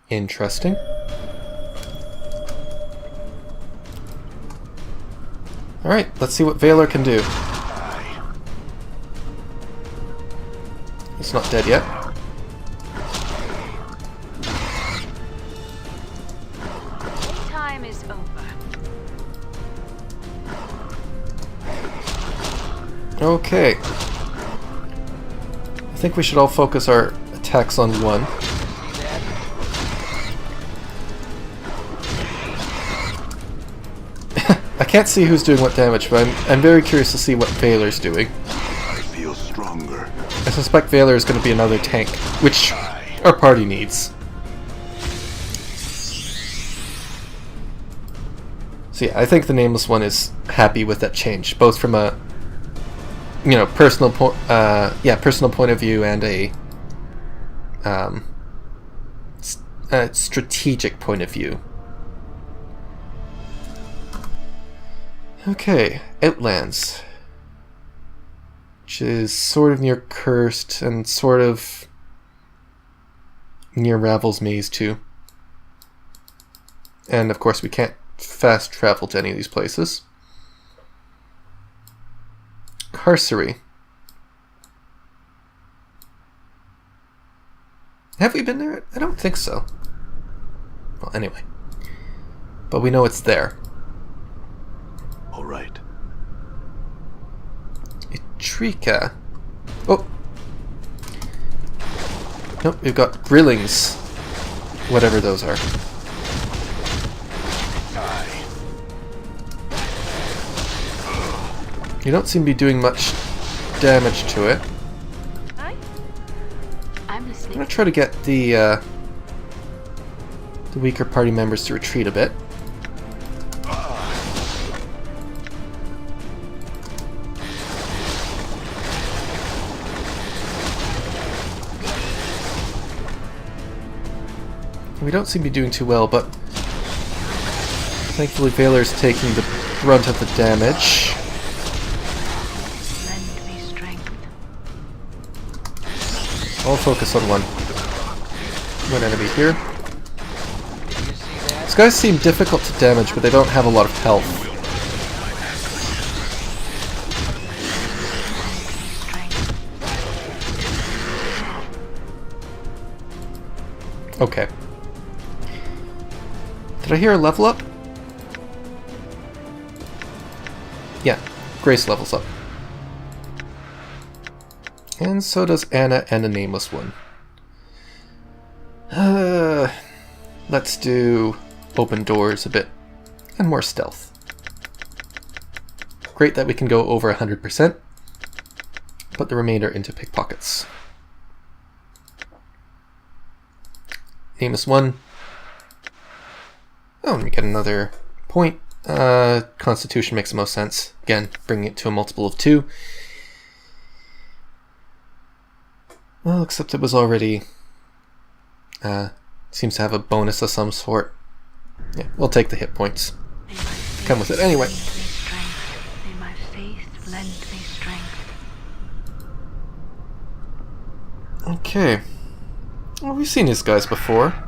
Interesting. Alright, let's see what Valor can do. He's not dead yet. Time is over. Okay. I think we should all focus our attacks on one. I can't see who's doing what damage, but I'm very curious to see what Valor's doing. I feel stronger. I suspect Valor is going to be another tank, which our party needs. So yeah, I think the Nameless One is happy with that change, both from a personal point of view and a strategic point of view. Okay, Outlands, which is sort of near Cursed and sort of near Ravel's Maze too. And of course we can't fast travel to any of these places. Carcery. Have we been there? I don't think so. Well, anyway. But we know it's there. All right. Etrika. Oh! Nope, we've got Grillings. Whatever those are. You don't seem to be doing much damage to it. I'm listening. I'm gonna try to get the weaker party members to retreat a bit. We don't seem to be doing too well, but thankfully Valor's taking the brunt of the damage. Lend me strength. I'll focus on one enemy here. These guys seem difficult to damage, but they don't have a lot of health. Okay. Did I hear a level up? Yeah, Grace levels up. And so does Anna and a Nameless One. Let's do open doors a bit, and more stealth. Great that we can go over 100%. Put the remainder into pickpockets. Nameless One. Oh, and we get another point. Constitution makes the most sense. Again, bringing it to a multiple of 2. Well, except it was already... seems to have a bonus of some sort. Yeah, we'll take the hit points. Come with it anyway. May my faith lend me strength. Okay. Well, we've seen these guys before.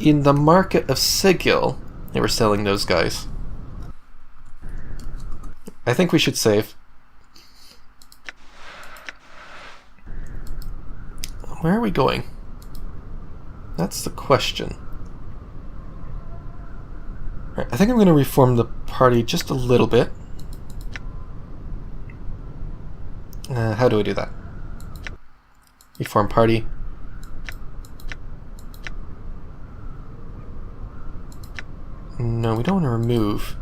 In the market of Sigil, they were selling those guys. I think we should save. Where are we going? That's the question. Right, I think I'm going to reform the party just a little bit. How do I do that? Reform party. No, we don't want to remove.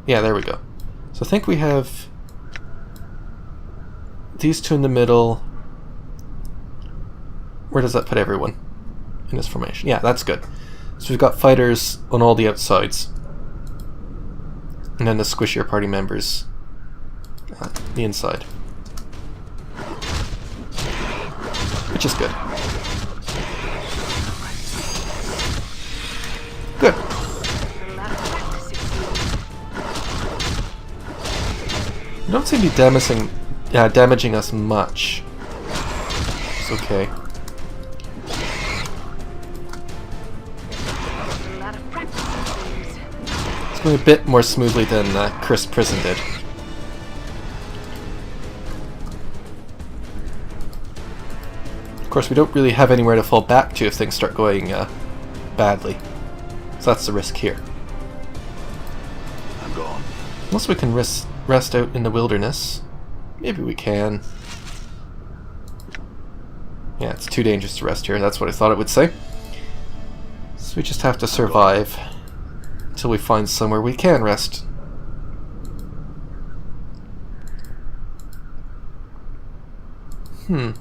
Yeah, there we go. So I think we have these two in the middle. Where does that put everyone in this formation? Yeah, that's good. So we've got fighters on all the outsides. And then the squishier party members the inside. Which is good. Good. You don't seem to be damaging us much. It's okay. A lot of practice. It's going a bit more smoothly than Chris Prison did. Of course, we don't really have anywhere to fall back to if things start going badly. So that's the risk here. I'm gone. Unless we can rest out in the wilderness. Maybe we can. Yeah, it's too dangerous to rest here. That's what I thought it would say. So we just have to survive until we find somewhere we can rest. Well,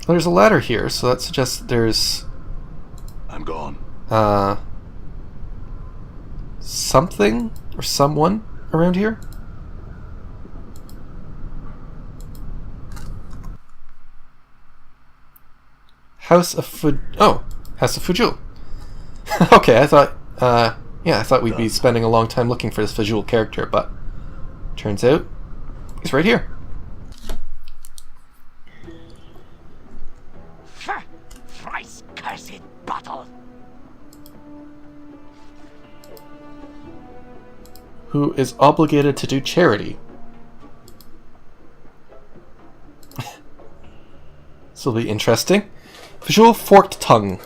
there's a ladder here, so that suggests there's I'm gone. something or someone around here. House of Fujul. Okay, I thought I thought we'd be spending a long time looking for this Fujul character, but turns out he's right here. Thrice cursed bottle. Who is obligated to do charity. This will be interesting. Visual Forked Tongue.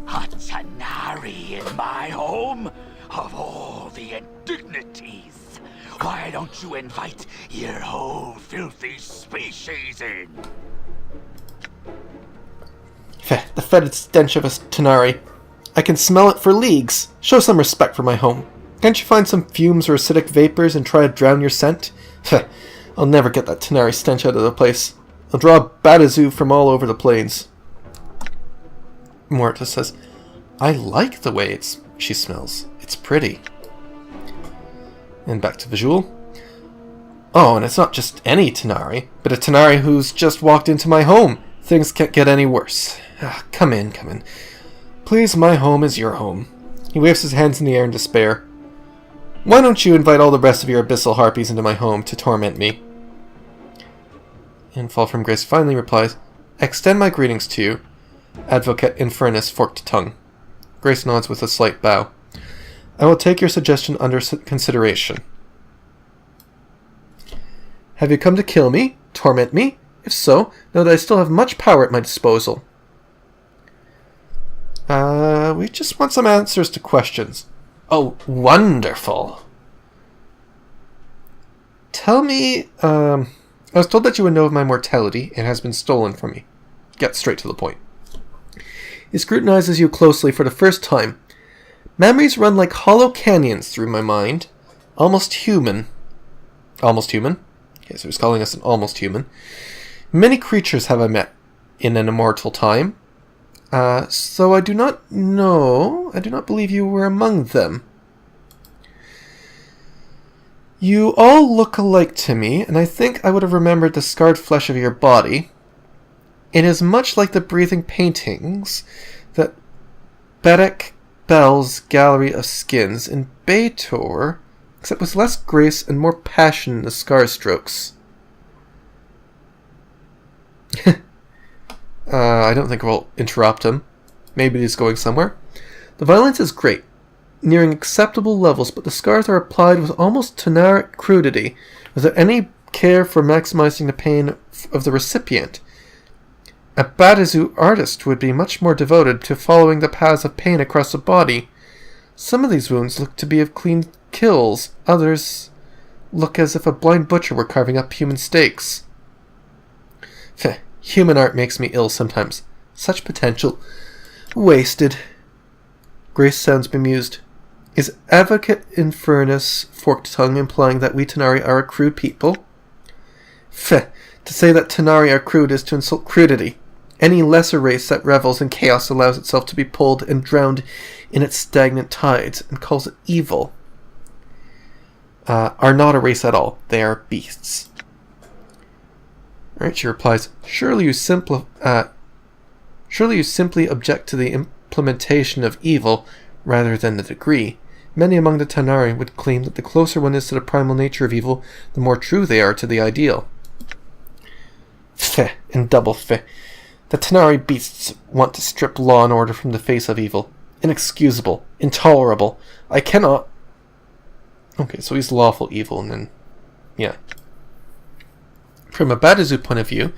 A Tanari in my home? Of all the indignities, why don't you invite your whole filthy species in? The fetid stench of a Tanari. I can smell it for leagues. Show some respect for my home. Can't you find some fumes or acidic vapors and try to drown your scent? I'll never get that Tanari stench out of the place. I'll draw a Batazoo from all over the plains. Morta says, I like the way she smells. It's pretty. And back to Visual. Oh, and it's not just any Tanari, but a Tanari who's just walked into my home. Things can't get any worse. Come in, come in. Please, my home is your home. He waves his hands in the air in despair. Why don't you invite all the rest of your abyssal harpies into my home to torment me? And Fall from Grace finally replies, Extend my greetings to you, Advocate Infernus Forked Tongue. Grace nods with a slight bow. I will take your suggestion under consideration. Have you come to kill me? Torment me? If so, know that I still have much power at my disposal. We just want some answers to questions. Oh, wonderful. Tell me, I was told that you would know of my mortality and has been stolen from me. Get straight to the point. He scrutinizes you closely for the first time. Memories run like hollow canyons through my mind. Almost human. Almost human? Okay, so he's calling us an almost human. Many creatures have I met in an immortal time. So I do not believe you were among them. You all look alike to me, and I think I would have remembered the scarred flesh of your body. It is much like the breathing paintings that Bedek Bell's Gallery of Skins in Beitor, except with less grace and more passion in the scar strokes. I don't think we'll interrupt him. Maybe he's going somewhere. The violence is great, nearing acceptable levels, but the scars are applied with almost Tanaric crudity, without any care for maximizing the pain of the recipient. A Batazoo artist would be much more devoted to following the paths of pain across the body. Some of these wounds look to be of clean kills, others look as if a blind butcher were carving up human steaks. Human art makes me ill sometimes. Such potential. Wasted. Grace sounds bemused. Is Advocate Infernus Forked Tongue implying that we Tanari are a crude people? To say that Tanari are crude is to insult crudity. Any lesser race that revels in chaos allows itself to be pulled and drowned in its stagnant tides and calls it evil. Are not a race at all. They are beasts. Alright, she replies, Surely you simply object to the implementation of evil rather than the degree. Many among the Tanari would claim that the closer one is to the primal nature of evil, the more true they are to the ideal. Feh, and double feh. The Tanari beasts want to strip law and order from the face of evil. Inexcusable. Intolerable. I cannot... Okay, so he's lawful evil, and then... Yeah. From a Badazu point of view...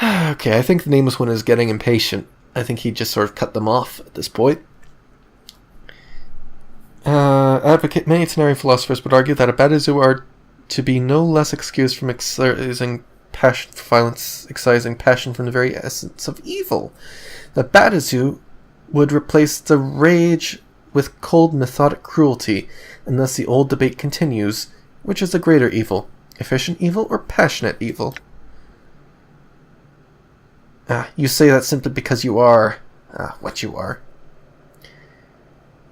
Okay, I think the Nameless One is getting impatient. I think he just sort of cut them off at this point. Advocate many Tanari philosophers would argue that a Badazu are to be no less excused from exercising passion for violence, excising passion from the very essence of evil. The Badazu would replace the rage with cold, methodic cruelty, and thus the old debate continues, which is the greater evil, efficient evil or passionate evil? You say that simply because you are... what you are.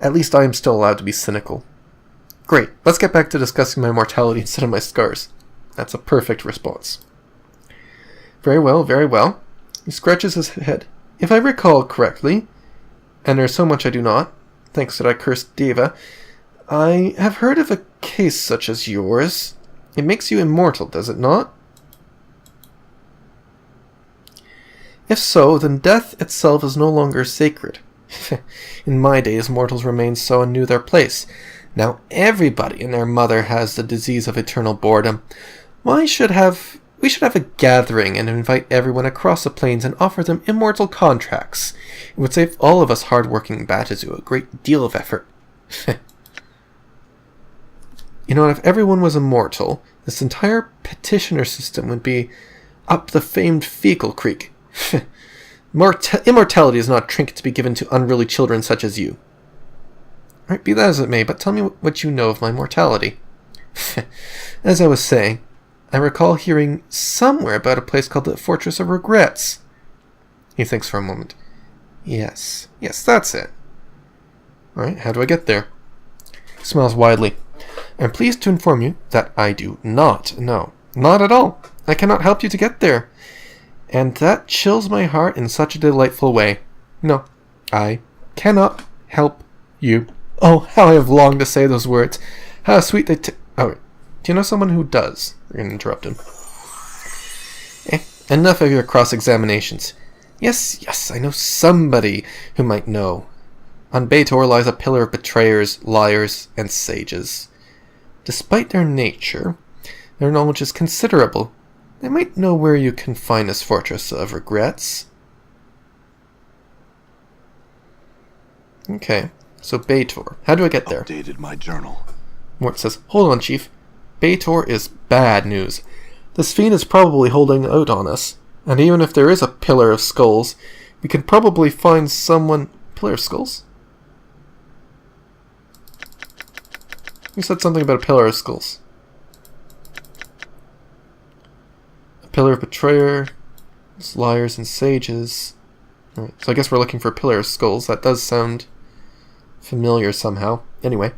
At least I am still allowed to be cynical. Great, let's get back to discussing my mortality instead of my scars. That's a perfect response. Very well, very well. He scratches his head. If I recall correctly, and there's so much I do not, thanks to that cursed Deva, I have heard of a case such as yours. It makes you immortal, does it not? If so, then death itself is no longer sacred. In my days, mortals remained so and knew their place. Now everybody and their mother has the disease of eternal boredom. We should have a gathering and invite everyone across the plains and offer them immortal contracts. It would save all of us hard-working Batazu a great deal of effort. You know, if everyone was immortal, this entire petitioner system would be up the famed Fecal Creek. Immortality is not a trinket to be given to unruly children such as you. Right, be that as it may, but tell me what you know of my mortality. As I was saying, I recall hearing somewhere about a place called the Fortress of Regrets. He thinks for a moment. Yes, that's it. Alright, how do I get there? He smiles widely. I'm pleased to inform you that I do not know. Not at all. I cannot help you to get there. And that chills my heart in such a delightful way. No, I cannot help you. Oh, how I have longed to say those words. How sweet they oh, wait. Do you know someone who does? We're going to interrupt him. Enough of your cross-examinations. Yes, I know somebody who might know. On Baator lies a pillar of betrayers, liars, and sages. Despite their nature, their knowledge is considerable. They might know where you can find this Fortress of Regrets. Okay, so Baator. How do I get there? Updated my journal. Mort says, hold on, Chief. Baator is bad news. This fiend is probably holding out on us. And even if there is a Pillar of Skulls, we can probably find someone... Pillar of Skulls? You said something about a Pillar of Skulls. A Pillar of Betrayer, Liars and Sages. Right, so I guess we're looking for a Pillar of Skulls. That does sound familiar somehow. Anyway,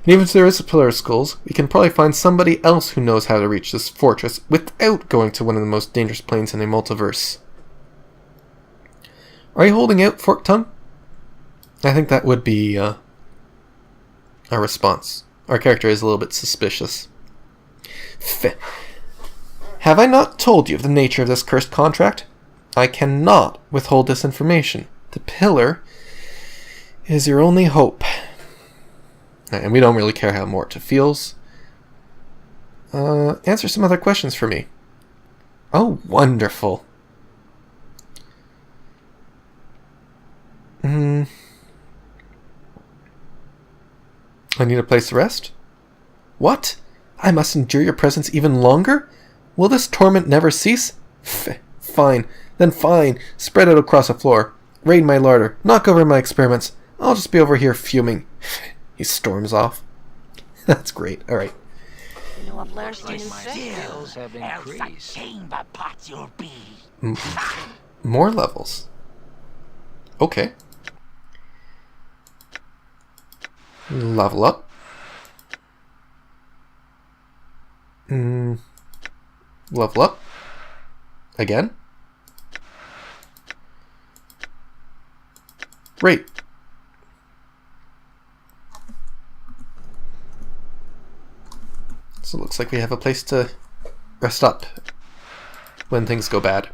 and even if there is a Pillar of Skulls, we can probably find somebody else who knows how to reach this fortress without going to one of the most dangerous planes in a multiverse. Are you holding out, Forked Tongue? I think that would be a response. Our character is a little bit suspicious. Have I not told you of the nature of this cursed contract? I cannot withhold this information. The pillar is your only hope. And we don't really care how Morta feels. Answer some other questions for me. Oh, wonderful. I need a place to rest? What? I must endure your presence even longer? Will this torment never cease? Fine. Then fine. Spread out across the floor. Raid my larder. Knock over my experiments. I'll just be over here fuming. He storms off. That's great. Alright. My skills have increased. Chamber pot you'll be. More levels. Okay. Level up. Level up. Again. Great. So it looks like we have a place to rest up. when things go bad.